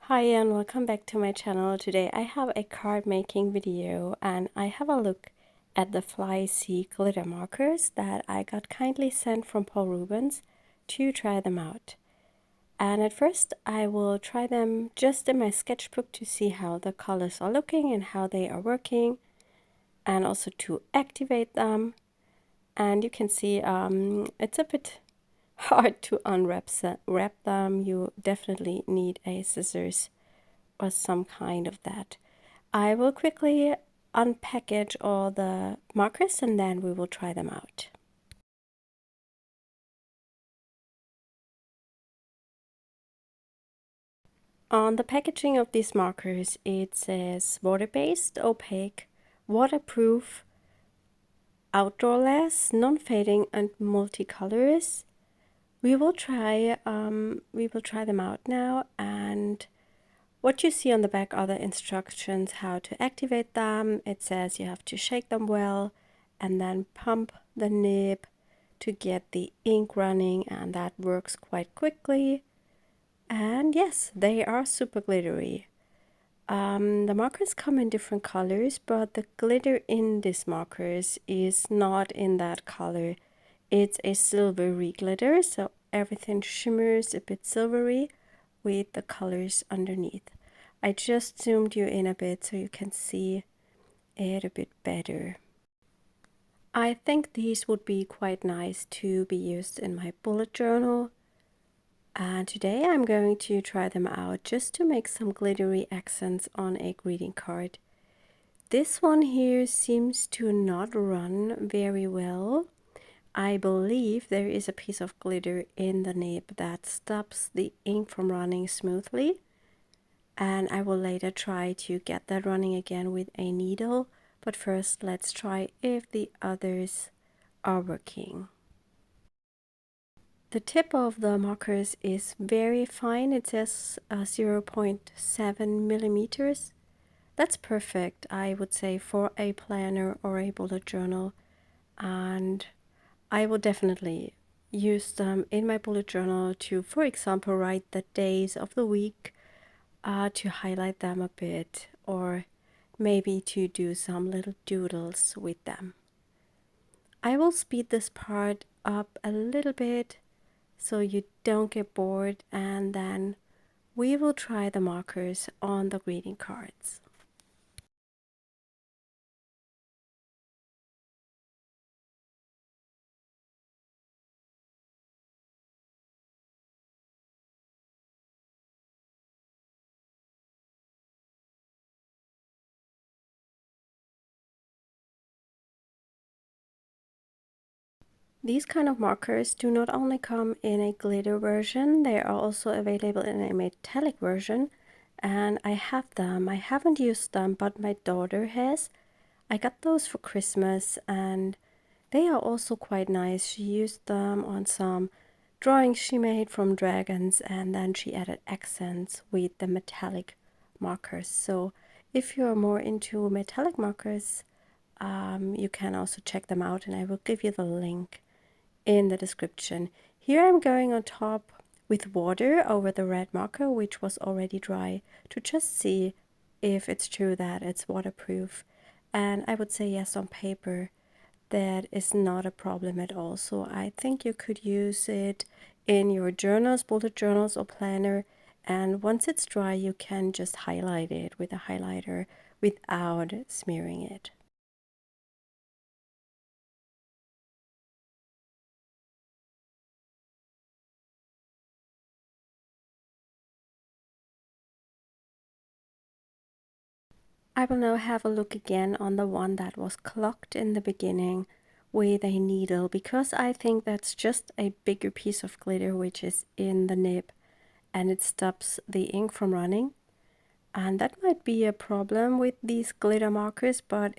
Hi and welcome back to my channel. Today I have a card making video and I have a look at the Fly Sea glitter markers that I got kindly sent from Paul Rubens to try them out. And at first I will try them just in my sketchbook to see how the colors are looking and how they are working, and also to activate them. And you can see it's a bit hard to unwrap them. You definitely need a scissors or some kind of that. I will quickly unpackage all the markers and then we will try them out. On the packaging of these markers, it says water-based, opaque, waterproof, outdoor-less, non-fading, and multicolors. We will try them out now, and what you see on the back are the instructions how to activate them. It says you have to shake them well and then pump the nib to get the ink running, and that works quite quickly. And yes, they are super glittery. The markers come in different colors, but the glitter in these markers is not in that color. It's a silvery glitter, so everything shimmers a bit silvery with the colors underneath. I just zoomed you in a bit so you can see it a bit better. I think these would be quite nice to be used in my bullet journal. And today I'm going to try them out just to make some glittery accents on a greeting card. This one here seems to not run very well. I believe there is a piece of glitter in the nib that stops the ink from running smoothly. And I will later try to get that running again with a needle. But first, let's try if the others are working. The tip of the markers is very fine. It says 0.7 millimeters. That's perfect, I would say, for a planner or a bullet journal. And I will definitely use them in my bullet journal to, for example, write the days of the week, to highlight them a bit, or maybe to do some little doodles with them. I will speed this part up a little bit so you don't get bored, and then we will try the markers on the greeting cards. These kind of markers do not only come in a glitter version, they are also available in a metallic version, and I have them. I haven't used them, but my daughter has. I got those for Christmas and they are also quite nice. She used them on some drawings she made from dragons, and then she added accents with the metallic markers. So if you're more into metallic markers, you can also check them out, and I will give you the link in the description. Here I'm going on top with water over the red marker, which was already dry, to just see if it's true that it's waterproof. And I would say yes, on paper that is not a problem at all. So I think you could use it in your journals, bullet journals, or planner. And once it's dry, you can just highlight it with a highlighter without smearing it. I will now have a look again on the one that was clocked in the beginning with a needle, because I think that's just a bigger piece of glitter which is in the nib and it stops the ink from running. And that might be a problem with these glitter markers, but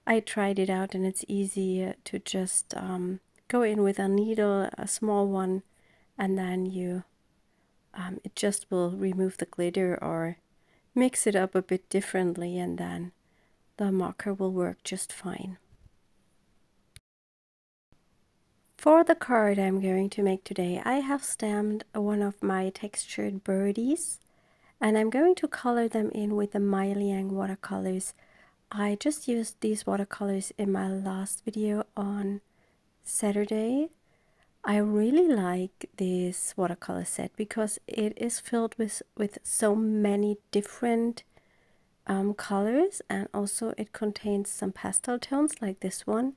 I tried it out and it's easy to just go in with a needle, a small one, and then it just will remove the glitter or mix it up a bit differently, and then the marker will work just fine. For the card I'm going to make today, I have stamped one of my textured birdies, And I'm going to color them in with the Myliang watercolors. I just used these watercolors in my last video on Saturday. I really like this watercolor set because it is filled with so many different colors, and also it contains some pastel tones like this one,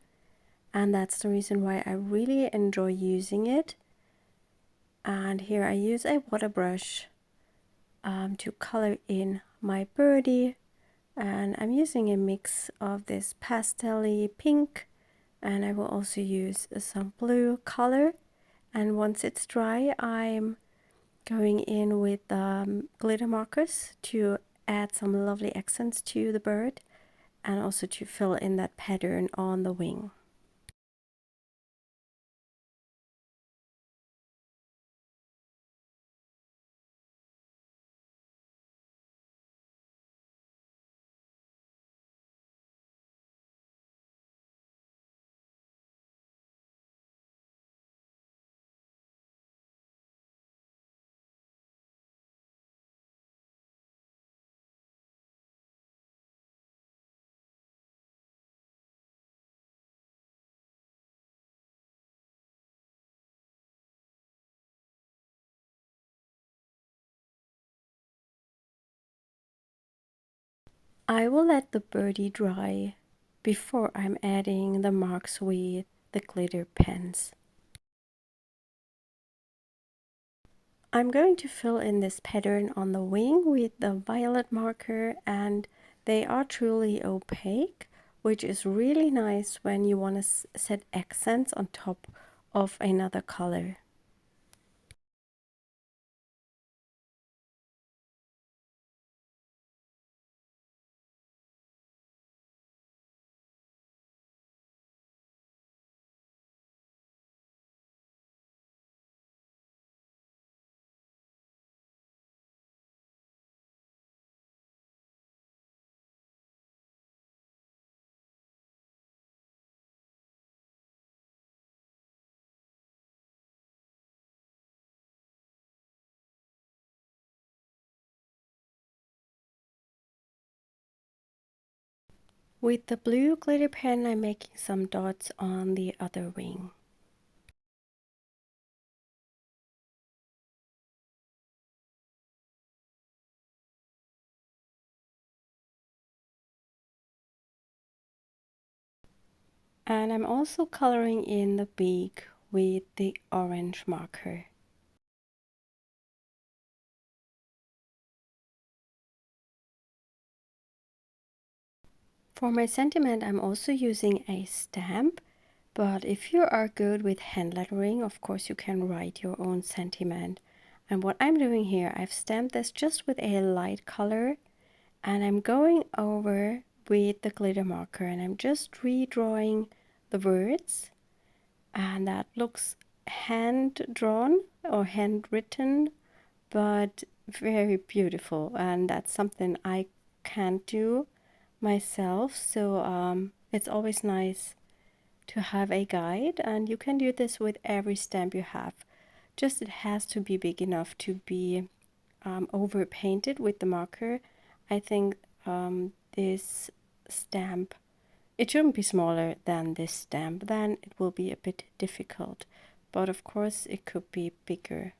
and that's the reason why I really enjoy using it. And here I use a water brush to color in my birdie, and I'm using a mix of this pastel-y pink, and I will also use some blue color. And once it's dry, I'm going in with glitter markers to add some lovely accents to the bird and also to fill in that pattern on the wing. I will let the birdie dry before I'm adding the marks with the glitter pens. I'm going to fill in this pattern on the wing with the violet marker, and they are truly opaque, which is really nice when you want to set accents on top of another color. With the blue glitter pen, I'm making some dots on the other wing. And I'm also coloring in the beak with the orange marker. For my sentiment, I'm also using a stamp, but if you are good with hand lettering, of course you can write your own sentiment. And what I'm doing here, I've stamped this just with a light color, and I'm going over with the glitter marker, and I'm just redrawing the words, and that looks hand drawn or handwritten, but very beautiful, and that's something I can't do myself. So it's always nice to have a guide, and you can do this with every stamp you have. Just it has to be big enough to be over painted with the marker. I think this stamp, it shouldn't be smaller than this stamp, then it will be a bit difficult, but of course it could be bigger.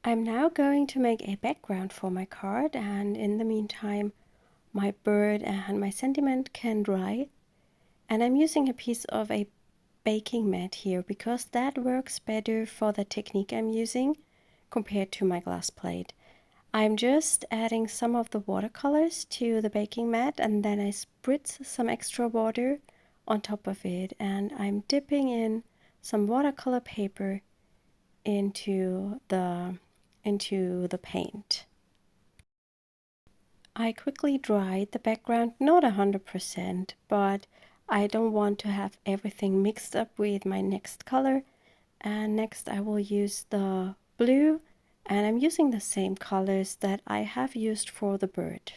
I'm now going to make a background for my card, and in the meantime my bird and my sentiment can dry. And I'm using a piece of a baking mat here because that works better for the technique I'm using compared to my glass plate. I'm just adding some of the watercolors to the baking mat, and then I spritz some extra water on top of it, and I'm dipping in some watercolor paper into the paint. I quickly dried the background, not 100%, but I don't want to have everything mixed up with my next color. And next I will use the blue, and I'm using the same colors that I have used for the bird.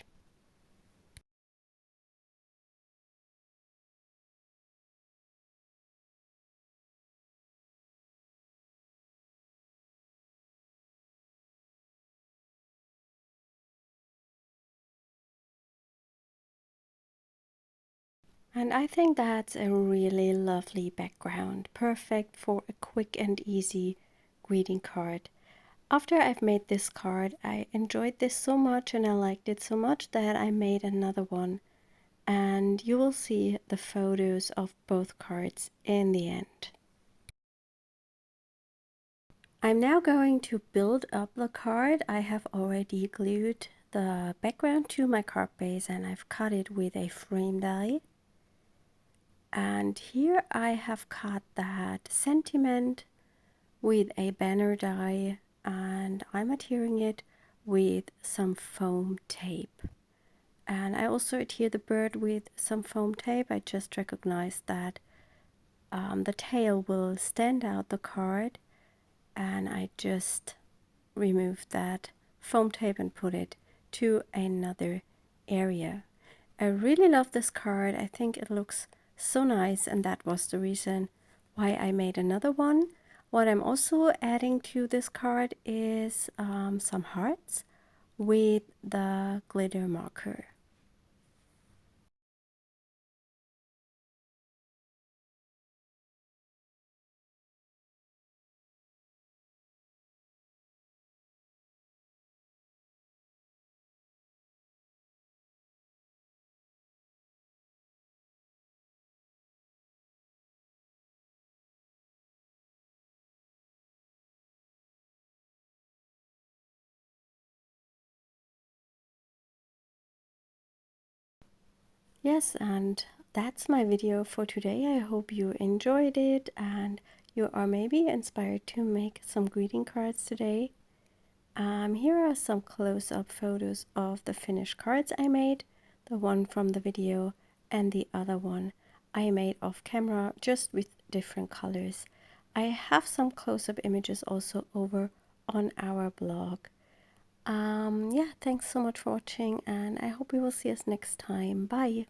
And I think that's a really lovely background, perfect for a quick and easy greeting card. After I've made this card, I enjoyed this so much and I liked it so much that I made another one. And you will see the photos of both cards in the end. I'm now going to build up the card. I have already glued the background to my card base and I've cut it with a frame die. And here I have cut that sentiment with a banner die and I'm adhering it with some foam tape. And I also adhere the bird with some foam tape. I just recognized that the tail will stand out the card, and I just removed that foam tape and put it to another area. I really love this card. I think it looks so nice, and that was the reason why I made another one. What I'm also adding to this card is some hearts with the glitter marker. Yes, and that's my video for today. I hope you enjoyed it and you are maybe inspired to make some greeting cards today. Here are some close-up photos of the finished cards I made, the one from the video and the other one I made off camera just with different colors. I have some close-up images also over on our blog. Yeah, thanks so much for watching and I hope you will see us next time. Bye!